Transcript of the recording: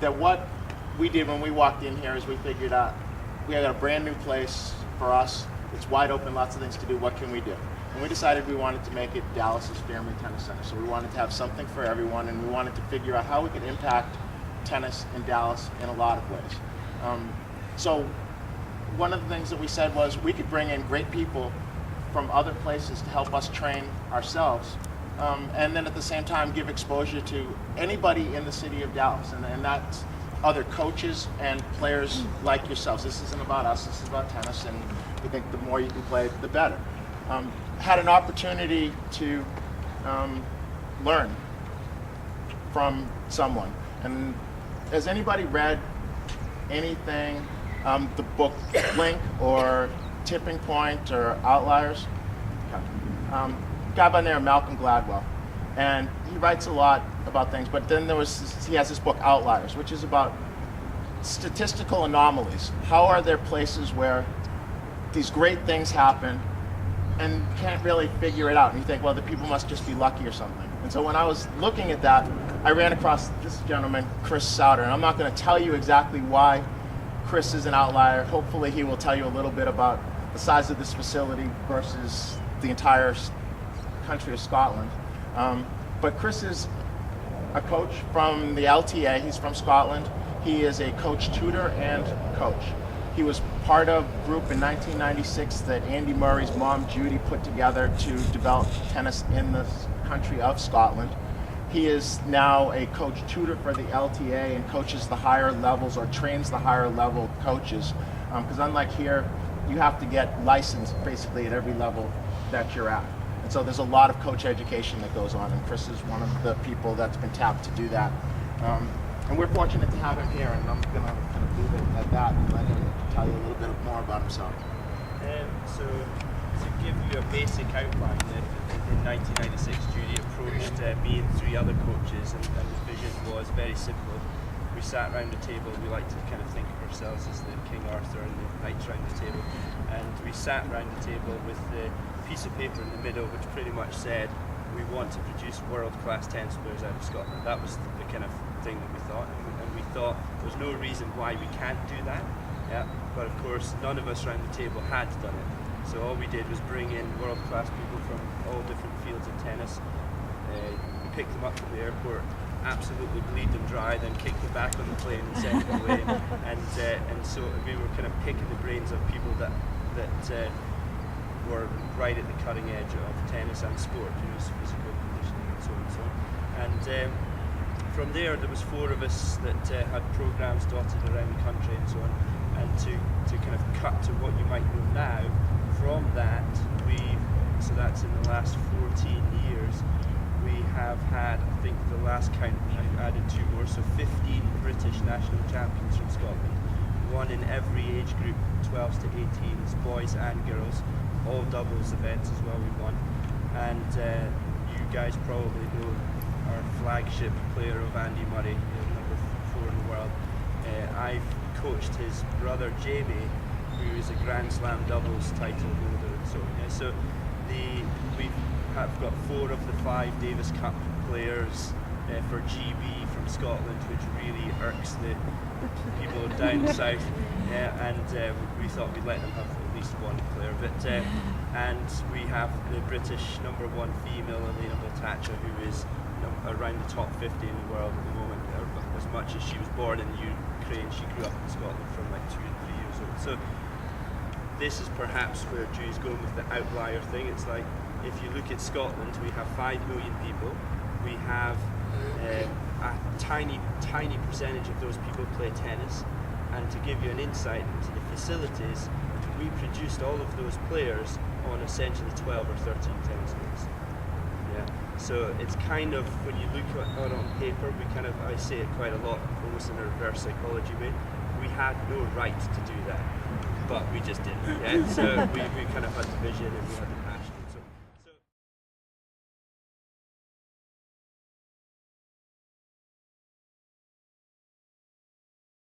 that what we did when we walked in here is we figured out we got a brand new place for us. It's wide open, lots of things to do. What can we do? And we decided we wanted to make it Dallas's family tennis center. So we wanted to have something for everyone, and we wanted to figure out how we could impact tennis in Dallas in a lot of ways. So one of the things that we said was we could bring in great people from other places to help us train ourselves, and then at the same time give exposure to anybody in the city of Dallas, and that's other coaches and players like yourselves. This isn't about us, this is about tennis, and we think the more you can play, the better. Had an opportunity to learn from someone. And has anybody read anything, the book Link or Tipping Point or Outliers? Okay. Guy by the name of Malcolm Gladwell. And he writes a lot about things, but then he has this book Outliers, which is about statistical anomalies. How are there places where these great things happen and can't really figure it out? And you think, well, the people must just be lucky or something. And so when I was looking at that, I ran across this gentleman, Kris Souter, and I'm not going to tell you exactly why Kris is an outlier. Hopefully he will tell you a little bit about the size of this facility versus the entire country of Scotland. But Kris is a coach from the LTA. He's from Scotland. He is a coach, tutor, and coach. He was part of a group in 1996 that Andy Murray's mom, Judy, put together to develop tennis in the country of Scotland. He is now a coach tutor for the LTA and coaches the higher levels or trains the higher level coaches. Because unlike here, you have to get licensed basically at every level that you're at. And so there's a lot of coach education that goes on, and Kris is one of the people that's been tapped to do that. And we're fortunate to have him here, and I'm going to kind of leave it at that and let him tell you a little bit more about himself. So to give you a basic outline, in 1996 Judy approached me and 3 other coaches, and the vision was very simple. We sat around the table. We like to kind of think of ourselves as the King Arthur and the knights around the table, and we sat around the table with the piece of paper in the middle which pretty much said we want to produce world-class tennis players out of Scotland. That was the kind of thing that we thought, and we thought there's no reason why we can't do that. Yeah, but of course none of us around the table had done it. So all we did was bring in world-class people from all different fields of tennis. We picked them up from the airport, absolutely bleed them dry, then kicked them back on the plane and sent them away. And so we were kind of picking the brains of people that were right at the cutting edge of tennis and sport, physical conditioning and so on and so on. And from there was 4 of us that had programs dotted around the country and so on. And to kind of cut to what you might know now, from that so that's in the last 14 years, we have had, I think the last count, I've added 2 more, so 15 British national champions from Scotland. 1 in every age group, 12s to 18s, boys and girls, all doubles events as well we won. And you guys probably know our flagship player of Andy Murray, number 4 in the world. I've coached his brother Jamie, who is a Grand Slam doubles title holder and so on. Yeah. So we have got 4 of the 5 Davis Cup players for GB from Scotland, which really irks the people down south. And we thought we'd let them have at least 1 player. But and we have the British number 1 female, Elena Boltacha, who is around the top 50 in the world at the moment. As much as she was born in the Ukraine, she grew up in Scotland from like 2 and 3 years old. So this is perhaps where Drew's going with the outlier thing. It's like, if you look at Scotland, we have 5 million people. We have a tiny percentage of those people play tennis. And to give you an insight into the facilities, we produced all of those players on essentially 12 or 13 tennis courts. Yeah. So it's kind of, when you look at it on paper, I say it quite a lot, almost in a reverse psychology way, we had no right to do that, but we just did. Yeah. So we kind of had the vision, and we had the